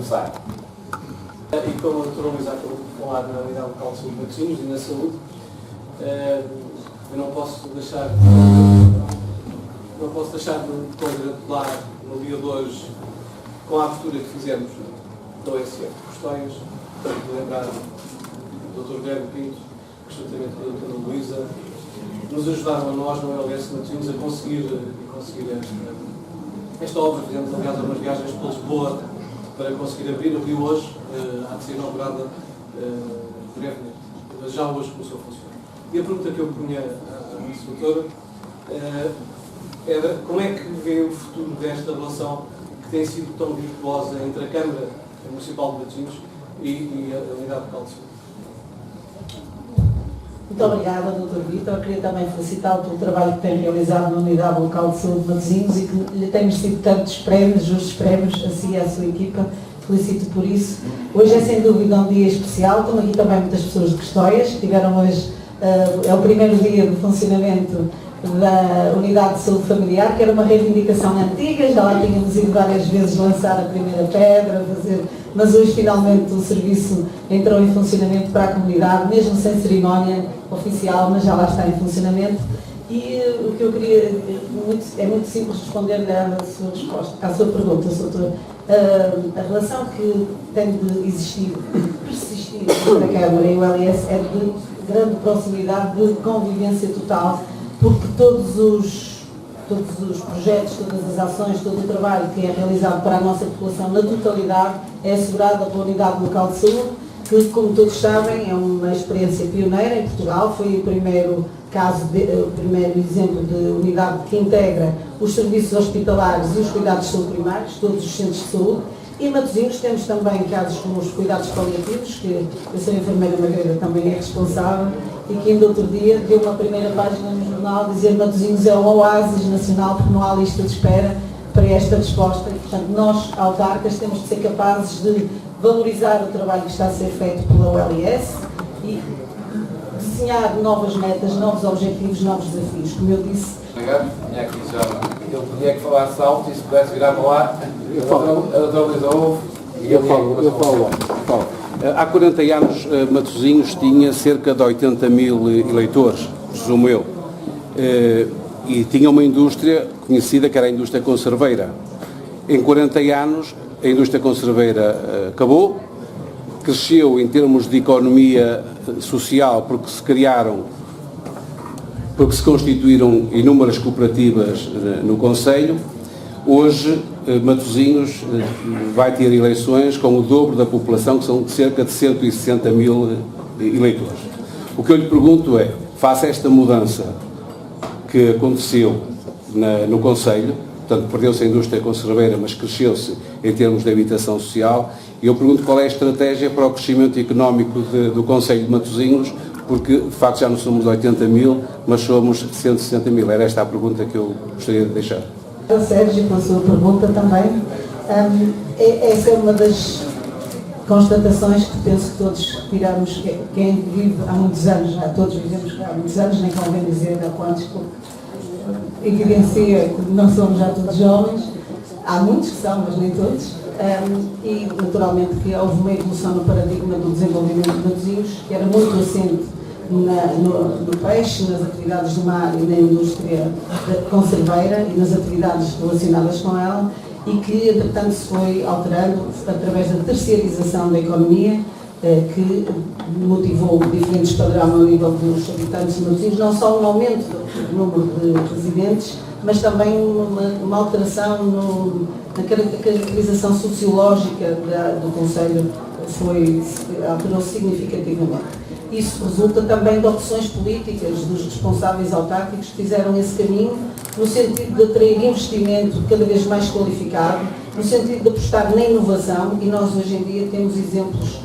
começar. E como a doutora Luísa acabou de falar na unidade local de saúde de Matosinhos e na saúde, eu não posso deixar de congratular no dia de hoje com a abertura que fizemos da OSF de Custóias, para lembrar do Dr. Guilherme Pinto, que juntamente com a doutora Luísa nos ajudaram a nós no LS de Matosinhos a conseguir esta obra. Fizemos, aliás, umas viagens para Lisboa para conseguir abrir hoje, há de ser inaugurada brevemente. Já hoje começou a funcionar. E a pergunta que eu punha à doutora era como é que vê o futuro desta relação que tem sido tão virtuosa entre a Câmara Municipal de Matosinhos e a Unidade Local de Saúde? Muito obrigada, Dr. Vítor. Queria também felicitá-lo pelo trabalho que tem realizado na Unidade Local de Saúde de Matosinhos e que lhe tem merecido tantos prémios, justos prémios, a si e à sua equipa. Felicito por isso. Hoje é sem dúvida um dia especial. Estão aqui também muitas pessoas de Custóias, que tiveram hoje, é o primeiro dia de funcionamento da Unidade de Saúde Familiar, que era uma reivindicação antiga, já lá tínhamos ido várias vezes lançar a primeira pedra, mas hoje finalmente o serviço entrou em funcionamento para a comunidade, mesmo sem cerimónia oficial, mas já lá está em funcionamento. E o que eu queria, é muito simples responder-lhe à sua resposta, à sua pergunta, doutor. A relação que tem de existir, persistir entre a Câmara e o LS é de grande proximidade, de convivência total, porque todos os projetos, todas as ações, todo o trabalho que é realizado para a nossa população na totalidade é assegurado pela Unidade Local de Saúde, que, como todos sabem, é uma experiência pioneira em Portugal. Foi o primeiro o primeiro exemplo de unidade que integra os serviços hospitalares e os cuidados de saúde primários, todos os centros de saúde. E em Matosinhos temos também casos como os cuidados paliativos, que eu sou a enfermeira Magreira, também é responsável, e que ainda outro dia deu uma primeira página no jornal dizer que Matosinhos é o oásis nacional porque não há lista de espera para esta resposta. E, portanto, nós, autarcas, temos de ser capazes de valorizar o trabalho que está a ser feito pela OLS e desenhar novas metas, novos objetivos, novos desafios. Como eu disse... Obrigado. Tinha aqui já... Eu podia que falasse alto e se pudesse virar para lá, a doutora Luísa ouve. Eu falo. Há 40 anos, Matosinhos tinha cerca de 80 mil eleitores, presumo eu, e tinha uma indústria conhecida que era a indústria conserveira. Em 40 anos, a indústria conserveira acabou, cresceu em termos de economia social porque se constituíram inúmeras cooperativas no concelho. Hoje, Matosinhos vai ter eleições com o dobro da população, que são cerca de 160 mil eleitores. O que eu lhe pergunto é, face a esta mudança que aconteceu no concelho, portanto, perdeu-se a indústria conserveira, mas cresceu-se em termos de habitação social, e eu pergunto qual é a estratégia para o crescimento económico do concelho de Matosinhos, porque, de facto, já não somos 80 mil, mas somos 160 mil. Era esta a pergunta que eu gostaria de deixar. Sérgio, com a sua pergunta também. Essa é uma das constatações que penso que todos tiramos, quem vive há muitos anos, já todos vivemos há muitos anos, nem convém dizer há quantos, porque evidencia que não somos já todos jovens. Há muitos que são, mas nem todos. E, naturalmente, que houve uma evolução no paradigma do desenvolvimento de Matosinhos, que era muito assente no peixe, nas atividades do mar e na indústria conserveira e nas atividades relacionadas com ela, e que, entretanto, se foi alterando através da terceirização da economia, que motivou diferentes padrões ao nível dos habitantes de Matosinhos, não só um aumento do número de residentes, mas também uma alteração na caracterização sociológica do concelho, alterou-se significativamente. Isso resulta também de opções políticas dos responsáveis autárquicos que fizeram esse caminho no sentido de atrair investimento cada vez mais qualificado, no sentido de apostar na inovação, e nós hoje em dia temos exemplos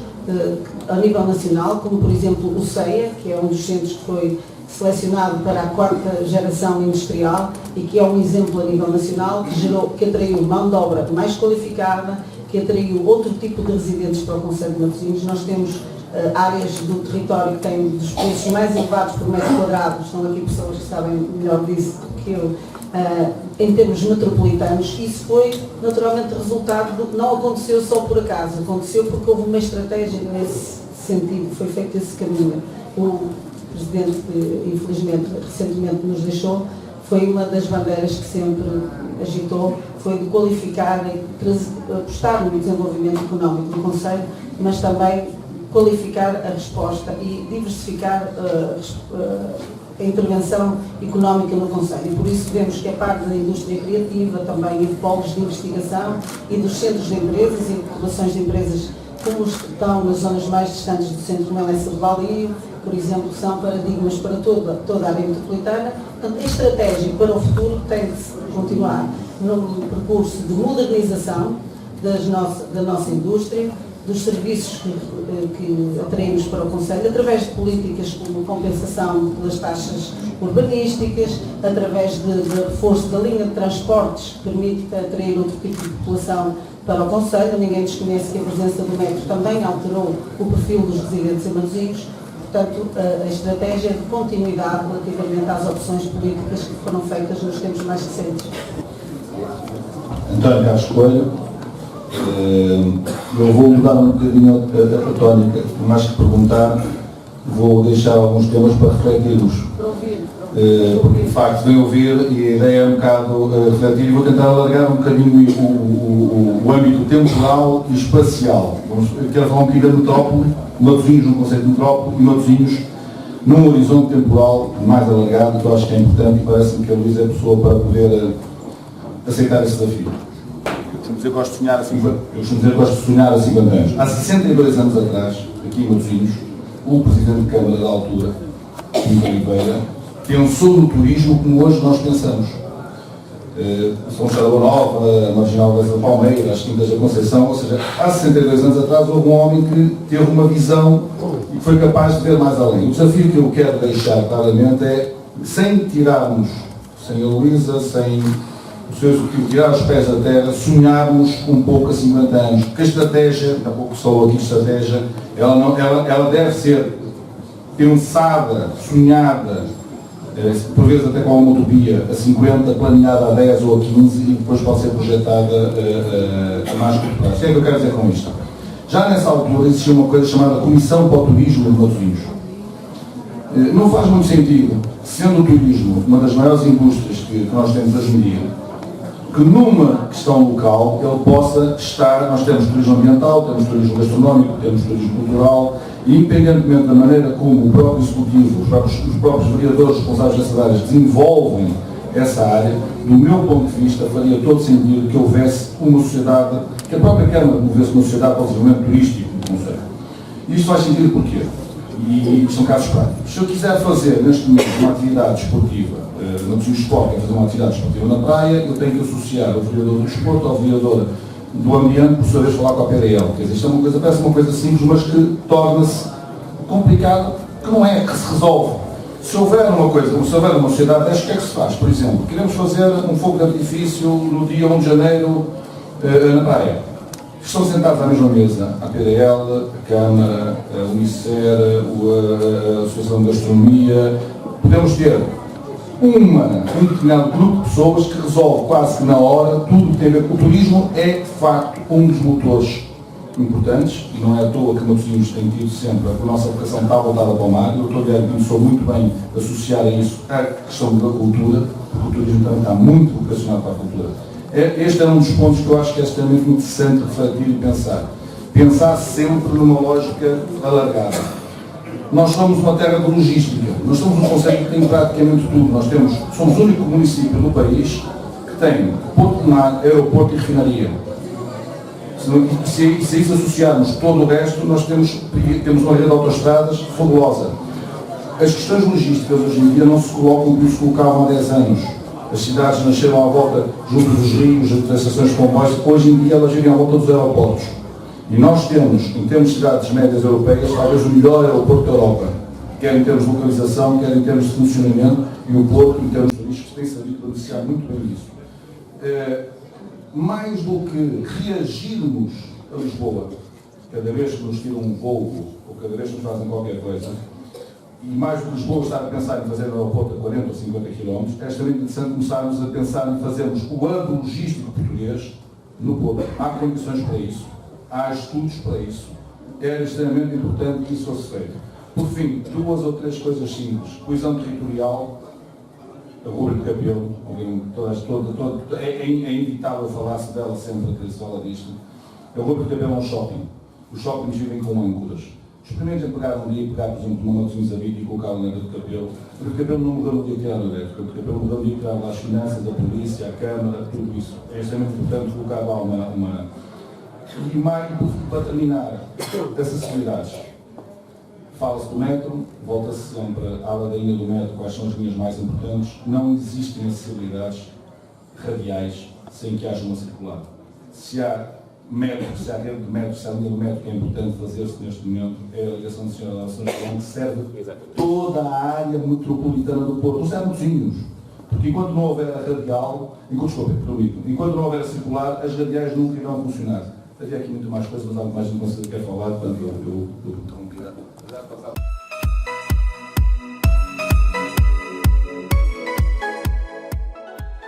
a nível nacional, como por exemplo o CEIA, que é um dos centros que foi selecionado para a 4ª geração industrial e que é um exemplo a nível nacional, que atraiu mão de obra mais qualificada, que atraiu outro tipo de residentes para o concelho de Matosinhos. Nós temos áreas do território que têm dos preços mais elevados por metro quadrado, estão aqui pessoas que sabem melhor disso do que eu, em termos metropolitanos. Isso foi naturalmente resultado, não aconteceu só por acaso, aconteceu porque houve uma estratégia nesse sentido, foi feito esse caminho. O Presidente, infelizmente, recentemente nos deixou, foi uma das bandeiras que sempre agitou, foi de qualificar e apostar no desenvolvimento económico do Conselho, mas também qualificar a resposta e diversificar a intervenção económica no Conselho. E por isso vemos que a parte da indústria criativa, também de polos de investigação e dos centros de empresas e incubações de empresas como estão nas zonas mais distantes do centro, não é de Valio, por exemplo, são paradigmas para toda a área metropolitana. Portanto, a estratégia para o futuro tem que continuar num percurso de modernização da nossa indústria, dos serviços que atraímos para o Conselho, através de políticas como compensação pelas taxas urbanísticas, através de reforço da linha de transportes que permite atrair outro tipo de população para o Conselho. Ninguém desconhece que a presença do metro também alterou o perfil dos residentes em Matosinhos. Portanto, a estratégia de continuidade relativamente às opções políticas que foram feitas nos tempos mais recentes. António Carlos Coelho, eu vou mudar um bocadinho a tónica, mais que perguntar, vou deixar alguns temas para refletirmos. Porque de facto vem ouvir e a ideia é um bocado refletir e vou tentar alargar um bocadinho o âmbito temporal e espacial. Quero falar um bocadinho da metrópole, Matosinhos no conceito de metrópole e Matosinhos num horizonte temporal mais alargado, que eu acho que é importante e parece-me que a Luísa é a pessoa para poder aceitar esse desafio. Eu costumo dizer que gosto de sonhar a 50 anos. Há 62 anos atrás, aqui em Matosinhos, o Presidente de Câmara da altura, Pinto Oliveira, pensou no turismo como hoje nós pensamos. São José da Boa Nova, Marginal da Palmeira, as Quintas da Conceição, ou seja, há 62 anos atrás houve um homem que teve uma visão e que foi capaz de ver mais além. O desafio que eu quero deixar claramente é, sem tirarmos, sem a Luísa, sem o seu executivo, tirar os pés da terra, sonharmos um pouco a 50 anos. Porque a estratégia, há pouco falou aqui de estratégia, ela deve ser pensada, sonhada, por vezes até com uma utopia, a 50, planeada a 10 ou a 15 e depois pode ser projetada a mais curto prazo. O que é que eu quero dizer com isto? Já nessa altura existia uma coisa chamada Comissão para o Turismo de Matosinhos. Não faz muito sentido, sendo o turismo uma das maiores indústrias que nós temos hoje em dia, que numa questão local ele possa estar, nós temos turismo ambiental, temos turismo gastronómico, temos turismo cultural, e independentemente da maneira como o próprio executivo, os próprios vereadores responsáveis dessas áreas desenvolvem essa área, do meu ponto de vista faria todo sentido que houvesse uma sociedade, que a própria Câmara promovesse uma sociedade para o desenvolvimento turístico do Conselho. E isto faz sentido porquê? E são casos práticos. Se eu quiser fazer neste momento uma atividade esportiva, no Desporto, quer fazer uma atividade esportiva na praia, eu tenho que associar o vereador do desporto ao vereador do ambiente, por sua vez falar com a PDL. Quer dizer, isto é uma coisa, parece uma coisa simples, mas que torna-se complicado, que não é que se resolve. Se houver uma coisa, se houver uma sociedade desta, o que é que se faz? Por exemplo, queremos fazer um fogo de artifício no dia 1 de janeiro na praia. Estão sentados à mesma mesa a PDL, a Câmara, a Unicer, a Associação de Gastronomia. Podemos ter um determinado grupo de pessoas que resolve quase que na hora tudo o que tem a ver com o turismo. É de facto um dos motores importantes e não é à toa que Matosinhos tem tido sempre, a nossa vocação está voltada para o mar. O Dr. Guilherme começou muito bem a associar a isso a questão da cultura, porque o turismo também está muito vocacionado para a cultura. Este é um dos pontos que eu acho que é extremamente interessante refletir e pensar. Pensar sempre numa lógica alargada. Nós somos uma terra de logística, nós somos um conceito que tem praticamente tudo. Nós somos o único município do país que tem porto de mar, aeroporto e refinaria. Se isso associarmos todo o resto, nós temos uma rede de autoestradas fabulosa. As questões logísticas hoje em dia não se colocam como se colocavam há 10 anos. As cidades nasceram à volta, junto dos rios, das estações de comboios, hoje em dia elas vivem à volta dos aeroportos. E nós temos, em termos de cidades médias europeias, talvez o melhor aeroporto da Europa, quer em termos de localização, quer em termos de funcionamento, e o Porto, em termos de riscos, tem sabido beneficiar muito bem disso. Mais do que reagirmos a Lisboa, cada vez que nos tiram um voo, ou cada vez que nos fazem qualquer coisa, e mais do que Lisboa estar a pensar em fazer o aeroporto a 40 ou 50 km, é extremamente interessante começarmos a pensar em fazermos o hub logístico português no Porto. Há condições para isso, há estudos para isso, era extremamente importante que isso fosse feito. Por fim, 2 ou 3 coisas simples. Coesão territorial, a Rua de Cabelo, é inevitável falar-se dela sempre que se fala disto. A Rua de Cabelo é um shopping. Os shoppings vivem com âncoras. Experimentem pegar um dia, pegar, por exemplo, uma Matosinhos a vida e colocá-lo na Rua de Cabelo. A Rua de Cabelo não morreu no dia que era elétrica. A Rua de Cabelo morreu no dia que era lá as finanças, a polícia, a Câmara, tudo isso. É extremamente importante colocar lá uma... E mais, para terminar, acessibilidades. Fala-se do metro, volta-se sempre à ladainha do metro, quais são as linhas mais importantes. Não existem acessibilidades radiais sem que haja uma circular. Se há metro, se há rede de metro, se há linha do metro que é importante fazer-se neste momento, é a ligação nacional de São João, que serve toda a área metropolitana do Porto. Não serve Matosinhos. Porque enquanto não houver a radial, enquanto não houver a circular, as radiais nunca irão funcionar. Havia aqui muito mais coisas, mas há muito mais que não se quer falar, portanto eu